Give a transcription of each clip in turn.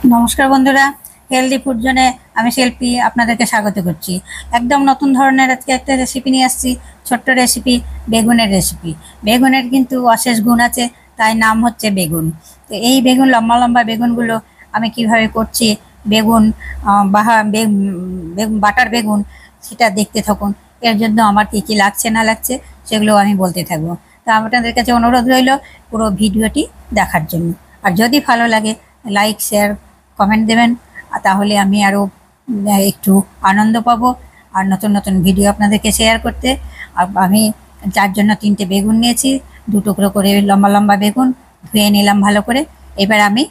নমস্কার বন্ধুরা, healthy food জোনে আমি শিল্পী আপনাদেরকে স্বাগত করছি। একদম নতুন ধরনের আজকে একটা রেসিপি নিয়ে আসছি। ছোট্ট রেসিপি, বেগুনের রেসিপি। বেগুনের কিন্তু অশেষ গুণ আছে, তাই নাম হচ্ছে বেগুন। তো এই বেগুন, লম্বা লম্বা বেগুনগুলো আমি কিভাবে করছি, বেগুন বেগুন বাটার বেগুন, সেটা দেখতে থাকুন। এর জন্য আমার কী কী লাগছে না লাগছে সেগুলো আমি বলতে থাকবো। তা আপনাদের কাছে অনুরোধ রইল পুরো ভিডিওটি দেখার জন্য। আর যদি ভালো লাগে লাইক, শেয়ার, কমেন্ট দেবেন, তাহলে আমি আরও একটু আনন্দ পাবো আর নতুন নতুন ভিডিও আপনাদেরকে শেয়ার করতে। আর আমি যার জন্য 3টে বেগুন নিয়েছি, 2 টুকরো করে লম্বা লম্বা বেগুন ধুয়ে নিলাম ভালো করে। এবার আমি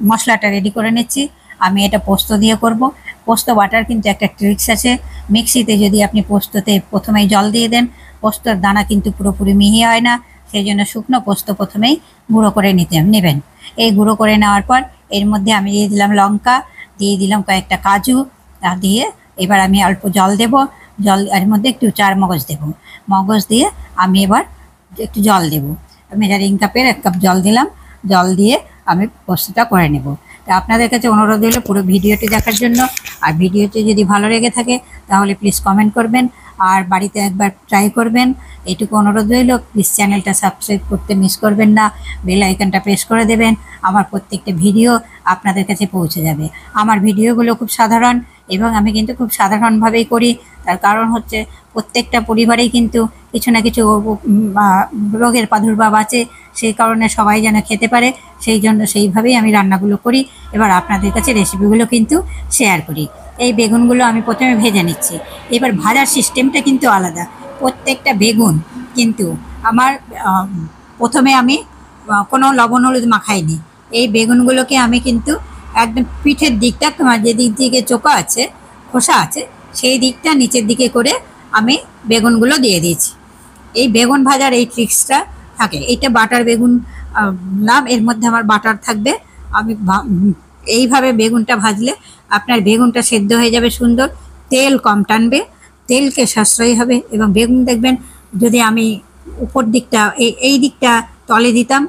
মশলাটা রেডি করে নিচ্ছি। আমি এটা পোস্ত দিয়ে করব। পোস্ত বাটার কিন্তু একটা ট্রিক্স আছে। মিক্সিতে যদি আপনি পোস্ততে প্রথমেই জল দিয়ে দেন, পোস্তর দানা কিন্তু পুরোপুরি মিহি হয় না। সেই জন্য শুকনো পোস্ত প্রথমেই গুঁড়ো করে নেবেন। এই গুঁড়ো করে নেওয়ার পর এর মধ্যে আমি দিয়ে দিলাম লঙ্কা, দিয়ে দিলাম কয়েকটা কাজু, দিয়ে এবার আমি অল্প জল দেব। জল এর মধ্যে একটু চার মগজ দেব। মগজ দিয়ে আমি এবার একটু জল দেব। মেজারিং কাপের 1 কাপ জল দিলাম। জল দিয়ে আমি পোস্তটা করে নেব। তা আপনাদের কাছে অনুরোধ হলো পুরো ভিডিওটি দেখার জন্য। আর ভিডিওটি যদি ভালো লেগে থাকে তাহলে প্লিজ কমেন্ট করবেন আর বাড়িতে একবার ট্রাই করবেন, এইটুকু অনুরোধ রইল। প্লিজ চ্যানেলটা সাবস্ক্রাইব করতে মিস করবেন না, বেল আইকনটা প্রেস করে দেবেন। আমার প্রত্যেকটা ভিডিও আপনাদের কাছে পৌঁছে যাবে। আমার ভিডিওগুলো খুব সাধারণ এবং আমি কিন্তু খুব সাধারণভাবেই করি। তার কারণ হচ্ছে প্রত্যেকটা পরিবারেই কিন্তু কিছু না কিছু রোগের প্রাদুর্ভাব আছে। সেই কারণে সবাই যেন খেতে পারে, সেই জন্য সেইভাবেই আমি রান্নাগুলো করি। এবার আপনাদের কাছে রেসিপিগুলো কিন্তু শেয়ার করি। এই বেগুনগুলো আমি প্রথমে ভেজে নিচ্ছি। এবার ভাজার সিস্টেমটা কিন্তু আলাদা। প্রত্যেকটা বেগুন কিন্তু আমার প্রথমে আমি কোনো লবণ হলুদ মাখাইনি। এই বেগুনগুলোকে আমি কিন্তু একদম পিঠের দিকটা, তোমার যে দিক দিকে চোখা আছে, খোসা আছে, সেই দিকটা নিচের দিকে করে আমি বেগুনগুলো দিয়ে দিয়েছি। এই বেগুন ভাজার এই ট্রিক্সটা থাকে। এইটা বাটার বেগুন নাম, এর মধ্যে আমার বাটার থাকবে। আমি এইভাবে বেগুনটা ভাজলে আপনার বেগুনটা সেদ্ধ হয়ে যাবে সুন্দর, তেল কম টানবে, তেলকে সাশ্রয়ী হবে। এবং বেগুন দেখবেন, যদি আমি উপর দিকটা এই দিকটা তলে দিতাম,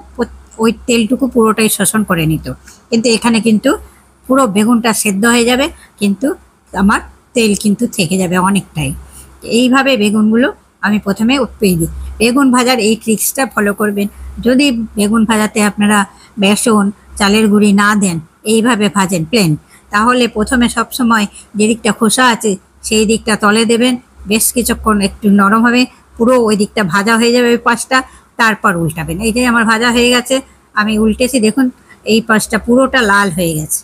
ওই তেলটুকু পুরোটাই শোষণ করে নিত। কিন্তু এখানে কিন্তু পুরো বেগুনটা সেদ্ধ হয়ে যাবে, কিন্তু আমার তেল কিন্তু থেকে যাবে অনেকটাই। এইভাবে বেগুনগুলো আমি প্রথমে উৎপেয়ে দিই। বেগুন ভাজার এই ট্রিক্সটা ফলো করবেন। যদি বেগুন ভাজাতে আপনারা বেসন, চালের গুঁড়ি না দেন, এইভাবে ভাজেন প্লেন, তাহলে প্রথমে সবসময় যে দিকটা খোসা আছে সেই দিকটা তলে দেবেন। বেশ কিছুক্ষণ একটু নরম হবে, পুরো ওই দিকটা ভাজা হয়ে যাবে ওই পাশটা, তারপর উল্টাবেন। এইটাই আমার ভাজা হয়ে গেছে, আমি উল্টেছি। দেখুন এই পাশটা পুরোটা লাল হয়ে গেছে।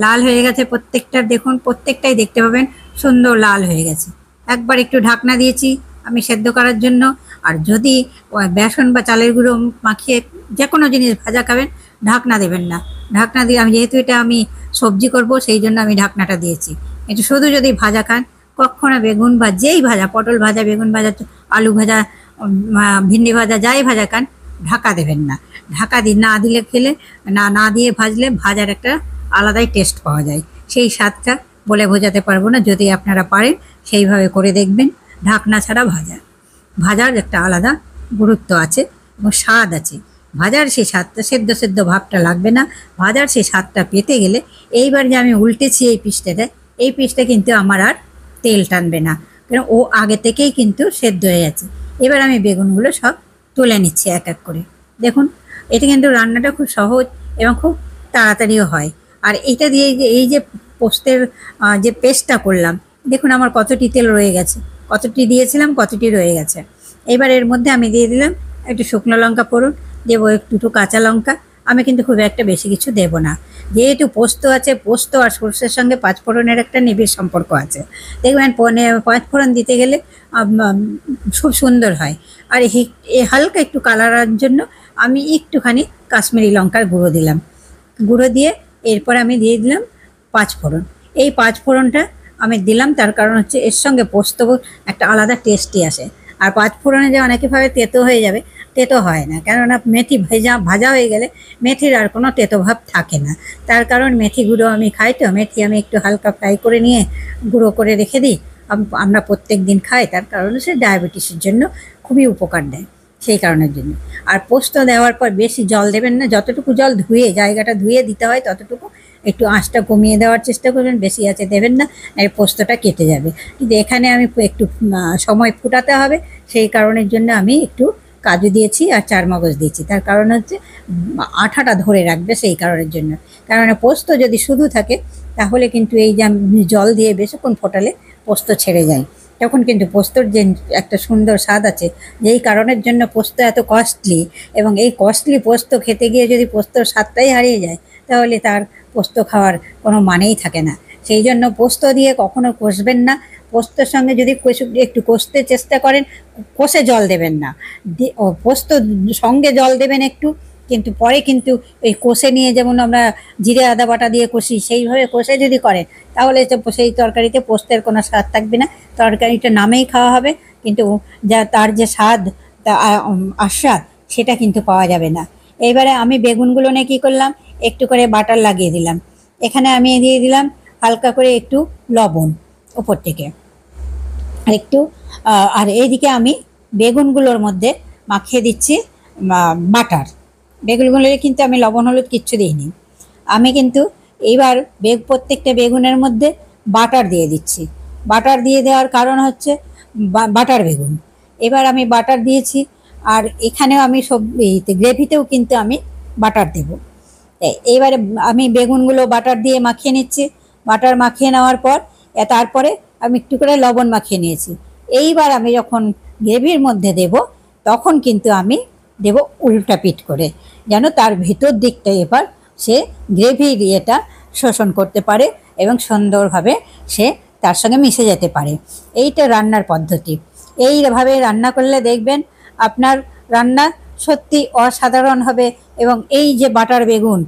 লাল হয়ে গেছে প্রত্যেকটার, দেখুন প্রত্যেকটাই দেখতে পাবেন সুন্দর লাল হয়ে গেছে। একবার একটু ঢাকনা দিয়েছি আমি সেদ্ধ করার জন্য। আর যদি বেসন বা চালের গুঁড়ো মাখিয়ে যে কোনো জিনিস ভাজা খাবেন, ঢাকনা দেবেন না। ঢাকনা দিয়ে আমি, যেহেতু এটা আমি সবজি করব, সেই জন্য আমি ঢাকনাটা দিয়েছি। একটু শুধু যদি ভাজা খান, কখনো বেগুন বা যেই ভাজা, পটল ভাজা, বেগুন ভাজা, আলু ভাজা, ভিন্ডি ভাজা, যাই ভাজা খান, ঢাকা দেবেন না। ঢাকা না দিলে খেলে, না দিয়ে ভাজলে ভাজার একটা আলাদাই টেস্ট পাওয়া যায়। সেই স্বাদটা বলে বোঝাতে পারবো না। যদি আপনারা পারেন সেইভাবে করে দেখবেন। ঢাকনা ছাড়া ভাজার একটা আলাদা গুরুত্ব আছে এবং স্বাদ আছে। ভাজার সেই স্বাদটা, সেদ্ধ সেদ্ধ ভাবটা লাগবে না। ভাজার সেই স্বাদটা পেতে গেলে, এইবার যে আমি উল্টেছি এই পিসটাতে, এই পিসটা কিন্তু আমার আর তেল টানবে না, কারণ ও আগে থেকেই কিন্তু সেদ্ধ হয়ে গেছে। এবার আমি বেগুনগুলো সব তুলে নিচ্ছি এক এক করে। দেখুন এটা কিন্তু রান্নাটা খুব সহজ এবং খুব তাড়াতাড়িও হয়। আর এটা দিয়ে এই যে পোস্তের যে পেস্টটা করলাম, দেখুন আমার কতটি তেল রয়ে গেছে, কতটি দিয়েছিলাম, কতটি রয়ে গেছে। এবার এর মধ্যে আমি দিয়ে দিলাম একটু শুকনো লঙ্কা ফোড়ন, দেবো দুটো কাঁচা লঙ্কা। আমি কিন্তু খুব একটা বেশি কিছু দেব না, যেহেতু পোস্ত আছে। পোস্ত আর সর্ষের সঙ্গে পাঁচফোড়নের একটা নিবিড় সম্পর্ক আছে। দেখবেন পাঁচফোড়ন দিতে গেলে খুব সুন্দর হয়। আর হালকা একটু কালারের জন্য আমি একটুখানি কাশ্মীরি লঙ্কার গুঁড়ো দিলাম। গুঁড়ো দিয়ে এরপর আমি দিয়ে দিলাম পাঁচফোড়ন। এই পাঁচফোড়নটা আমি দিলাম তার কারণ হচ্ছে এর সঙ্গে পোস্ত একটা আলাদা টেস্টি আসে। আর পাঁচফোড়নে যে অনেকে ভাবে তেতো হয়ে যাবে, তেতো হয় না, কেননা মেথি ভাজা হয়ে গেলে মেথির আর কোনো তেতো ভাব থাকে না। তার কারণ মেথি গুঁড়ো আমি খাই, তো মেথি আমি একটু হালকা ফ্রাই করে নিয়ে গুঁড়ো করে রেখে দিই। আমরা প্রত্যেক দিন খাই, তার কারণে সে ডায়াবেটিসের জন্য খুবই উপকার দেয়। সেই কারণের জন্য। আর পোস্ত দেওয়ার পর বেশি জল দেবেন না, যতটুকু জল ধুয়ে জায়গাটা ধুয়ে দিতে হয় ততটুকু, একটু আঁচটা কমিয়ে দেওয়ার চেষ্টা করবেন, বেশি আঁচে দেবেন না, এই পোস্তটা কেটে যাবে। কিন্তু এখানে আমি একটু সময় ফুটাতে হবে, সেই কারণের জন্য আমি একটু কাজু দিয়েছি আর চারমগজ দিয়েছি। তার কারণ হচ্ছে আঠাটা ধরে রাখবে, সেই কারণের জন্য। কারণ পোস্ত যদি শুধু থাকে তাহলে কিন্তু এই যে আমি জল দিয়ে বেশিক্ষণ ফোটালে পোস্ত ছেড়ে যায়, তখন কিন্তু পোস্তর যে একটা সুন্দর স্বাদ আছে, যেই কারণের জন্য পোস্ত এত কস্টলি, এবং এই কস্টলি পোস্ত খেতে গিয়ে যদি পোস্তর স্বাদটাই হারিয়ে যায় তাহলে তার পোস্ত খাওয়ার কোনো মানেই থাকে না। সেই জন্য পোস্ত দিয়ে কখনো কষবেন না। পোস্তর সঙ্গে যদি একটু কষতে চেষ্টা করেন, কষে জল দেবেন না, পোস্ত সঙ্গে জল দেবেন একটু, কিন্তু পরে কিন্তু এই কষে নিয়ে যেমন আমরা জিরে আদা বাটা দিয়ে কষি, সেইভাবে কষে যদি করেন তাহলে সেই তরকারিতে পোস্তের কোনো স্বাদ থাকবে না, তরকারিটা নামেই খাওয়া হবে, কিন্তু যা তার যে স্বাদ, আস্বাদ, সেটা কিন্তু পাওয়া যাবে না। এইবারে আমি বেগুনগুলো নিয়ে কী করলাম, একটু করে বাটার লাগিয়ে দিলাম। এখানে আমি দিয়ে দিলাম হালকা করে একটু লবণ ওপর থেকে একটু, আর এইদিকে আমি বেগুনগুলোর মধ্যে মাখিয়ে দিচ্ছি বাটার। বেগুনগুলো কিন্তু আমি লবণ হলুদ কিচ্ছু দিইনি। আমি কিন্তু এইবার প্রত্যেকটা বেগুনের মধ্যে বাটার দিয়ে দিচ্ছি। বাটার দিয়ে দেওয়ার কারণ হচ্ছে বাটার বেগুন। এবার আমি বাটার দিয়েছি, আর এখানেও আমি সব গ্রেভিতেও কিন্তু আমি বাটার দেব। এইবারে আমি বেগুনগুলো বাটার দিয়ে মাখিয়ে নিচ্ছি। বাটার মাখিয়ে নেওয়ার পর তারপরে আমি একটু করে লবণ মাখিয়ে নিয়েছি। এইবার আমি যখন গ্রেভির মধ্যে দেব তখন কিন্তু আমি দেব উল্টা পিঠ করে, যেন তার ভিতর দিকটা এবার সে গ্রেভির ইয়েটা শোষণ করতে পারে এবং সুন্দরভাবে সে তার সঙ্গে মিশে যেতে পারে। এইটা রান্নার পদ্ধতি। এইভাবে রান্না করলে দেখবেন আপনার রান্না সত্যি অসাধারণ হবে। এবং এই যে বাটার বেগুন,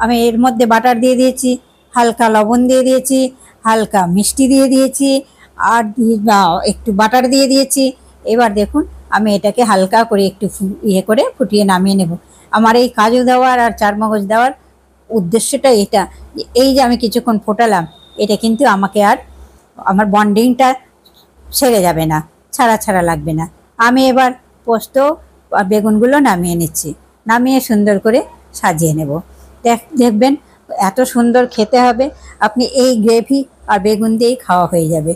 আমি এর মধ্যে বাটার দিয়ে দিয়েছি, হালকা লবণ দিয়ে দিয়েছি, হালকা মিষ্টি দিয়ে দিয়েছি, আর একটু বাটার দিয়ে দিয়েছি। এবার দেখুন আমি এটাকে হালকা করে একটু ইয়ে করে ফুটিয়ে নামিয়ে নেব। আমার এই কাজু দেওয়ার আর চারমগজ দেওয়ার উদ্দেশ্যটা এটা, এই যে আমি কিছুক্ষণ ফোটালাম, এটা কিন্তু আমাকে আর আমার বন্ডিংটা ছেড়ে যাবে না, ছাড়া ছাড়া লাগবে না। আমি এবার পোস্ত আর বেগুনগুলো নামিয়ে নিচ্ছি, নামিয়ে সুন্দর করে সাজিয়ে নেব। দেখবেন এত সুন্দর খেতে হবে, আপনি এই গ্রেভি আর বেগুন দিয়েই খাওয়া হয়ে যাবে,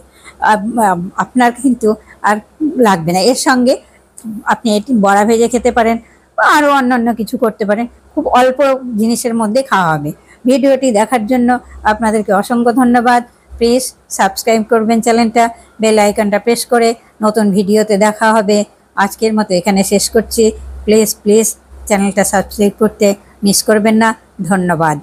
আপনার কিন্তু আর লাগবে না। এর সঙ্গে আপনি এটি বড়া ভেজে খেতে পারেন বা আরও অন্যান্য কিছু করতে পারেন, খুব অল্প জিনিসের মধ্যে খাওয়া হবে। ভিডিওটি দেখার জন্য আপনাদেরকে অসংখ্য ধন্যবাদ। প্লিজ সাবস্ক্রাইব করবেন চ্যানেলটা, বেল আইকনটা প্রেস করে। নতুন ভিডিওতে দেখা হবে। আজকের মতো এখানে শেষ করছি। প্লিজ চ্যানেলটা সাবস্ক্রাইব করতে মিস করবেন না। ধন্যবাদ।